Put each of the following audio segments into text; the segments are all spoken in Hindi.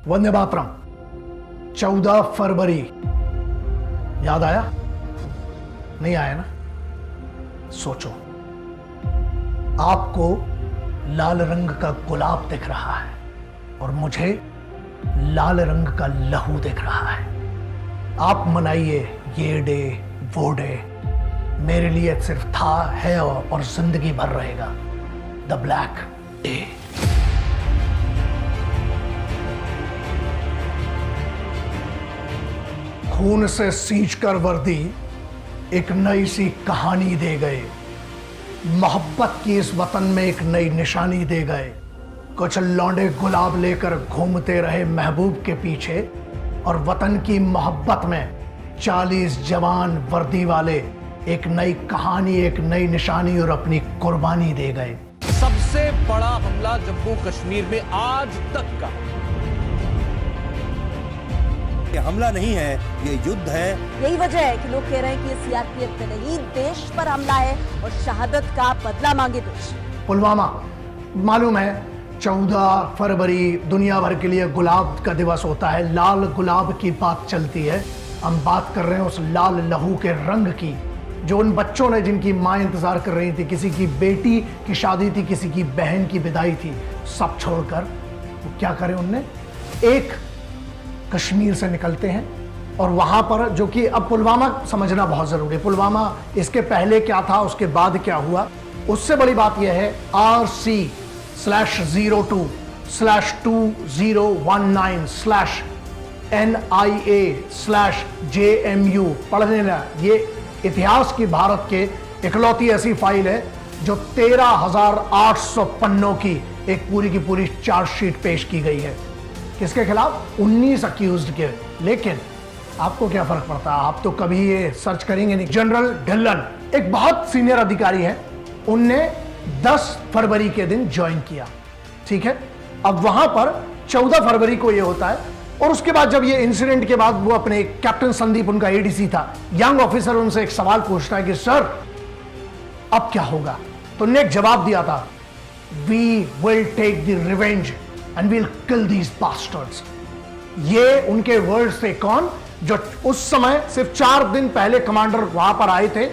वंदे मातरम। 14 फरवरी याद आया? नहीं आया ना? सोचो, आपको लाल रंग का गुलाब दिख रहा है और मुझे लाल रंग का लहू दिख रहा है। आप मनाइए ये डे वो डे, मेरे लिए सिर्फ था, है और जिंदगी भर रहेगा द ब्लैक डे। खून से सींचकर वर्दी एक नई सी कहानी दे गए, मोहब्बत की इस वतन में एक नई निशानी दे गए। कुछ लौंडे गुलाब लेकर घूमते रहे महबूब के पीछे और वतन की मोहब्बत में 40 जवान वर्दी वाले एक नई कहानी, एक नई निशानी और अपनी कुर्बानी दे गए। सबसे बड़ा हमला जम्मू कश्मीर में आज तक का। ये हमला नहीं है, ये युद्ध है। यही वजह है कि लोग कह रहे हैं कि ये सीआरपीएफ में नहीं, देश पर हमला है और शहादत का बदला मांगे देश। पुलवामा, मालूम है 14 फरवरी दुनिया भर के लिए गुलाब का दिवस होता है, लाल गुलाब की बात चलती है। हम बात कर रहे हैं उस लाल लहू के रंग की, जो उन बच्चों ने, जिनकी माँ इंतजार कर रही थी, किसी की बेटी की शादी थी, किसी की बहन की विदाई थी, सब छोड़कर वो क्या करें, उनने एक कश्मीर से निकलते हैं और वहां पर, जो कि अब पुलवामा समझना बहुत जरूरी है। पुलवामा इसके पहले क्या था, उसके बाद क्या हुआ, उससे बड़ी बात यह है RC/02/2019/NIA/JMU पढ़ लेना। ये इतिहास की भारत के इकलौती ऐसी फाइल है जो 13,800 पन्नों की एक पूरी की पूरी चार्जशीट पेश की गई है। किसके खिलाफ? 19 अक्यूज्ड के। लेकिन आपको क्या फर्क पड़ता है, आप तो कभी ये सर्च करेंगे नहीं। जनरल ढिल्लन एक बहुत सीनियर अधिकारी है, उनने 10 फरवरी के दिन ज्वाइन किया, ठीक है। अब वहां पर 14 फरवरी को ये होता है और उसके बाद जब ये इंसिडेंट के बाद वो अपने कैप्टन संदीप, उनका एडीसी था, यंग ऑफिसर, उनसे एक सवाल पूछता है कि सर अब क्या होगा? तो उन्होंने एक जवाब दिया था, we will take the revenge and we'll kill these bastards। ये उनके वर्ड्स थे। कौन? जो उस समय सिर्फ 4 दिन पहले कमांडर वहां पर आए थे।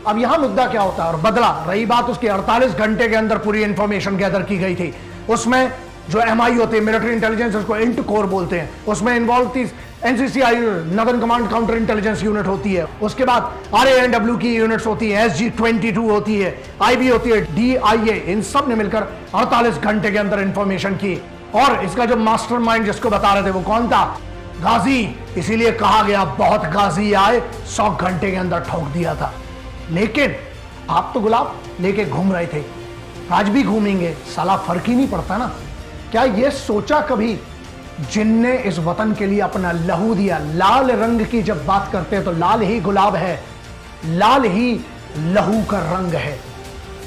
अब यहां मुद्दा क्या होता है, और बदला रही बात उसकी 48 घंटे के अंदर पूरी इंफॉर्मेशन गैदर की गई थी। उसमें जो MI होते हैं, मिलिट्री इंटेलिजेंस, उसको इंट कोर बोलते हैं, उसमें इन्वॉल्व थी NCCI, northern command counter intelligence unit होती है, उसके बाद RANW की यूनिट्स होती है, SG-22 होती है, IB होती है, DIA, इन सब ने मिलकर 48 घंटे के अंदर इंफॉर्मेशन की। और इसका जो मास्टरमाइंड जिसको बता रहे थे वो कौन था? गाजी। इसीलिए कहा गया बहुत गाजी आए, 100 घंटे के अंदर ठोक दिया था। लेकिन आप तो गुलाब लेके घूम रहे थे, आज भी घूमेंगे, साला फर्क ही नहीं पड़ता ना। क्या ये सोचा कभी, जिनने इस वतन के लिए अपना लहू दिया? लाल रंग की जब बात करते हैं तो लाल ही गुलाब है, लाल ही लहू का रंग है।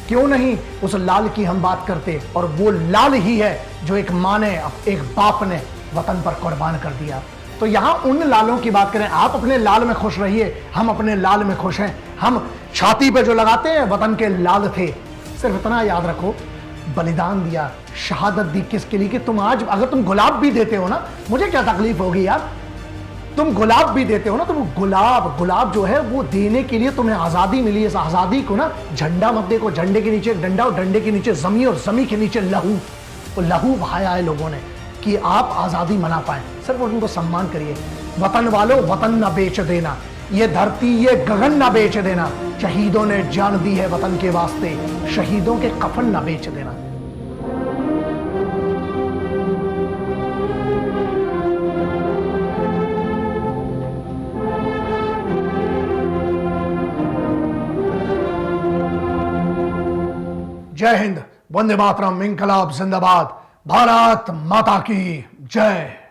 क्यों नहीं उस लाल की हम बात करते? और वो लाल ही है जो एक माँ ने, एक बाप ने वतन पर कुर्बान कर दिया। तो यहां उन लालों की बात करें। आप अपने लाल में खुश रहिए, हम अपने लाल में खुश हैं। हम छाती पे जो लगाते हैं वतन के लाल थे। सिर्फ इतना याद रखो, बलिदान दिया, शहादत दी किसके लिए? कि तुम आज, अगर तुम गुलाब भी देते हो ना, मुझे क्या तकलीफ होगी यार, तुम गुलाब भी देते हो ना, तो वो गुलाब जो है वो देने के लिए तुम्हें आजादी मिली है। इस आजादी को ना, झंडा मत देखो, झंडे के नीचे डंडा और डंडे के नीचे जमी और जमी के नीचे लहू। वो लहू बहाया है लोगों ने कि आप आजादी मना पाए। सिर्फ उनको सम्मान करिए। वतन वालों, वतन ना बेच देना, ये धरती ये गगन ना बेच देना। शहीदों ने जान दी है वतन के वास्ते, शहीदों के कफन ना बेच देना। जय हिंद, वंदे मातरम, इंकलाब जिंदाबाद, भारत माता की जय।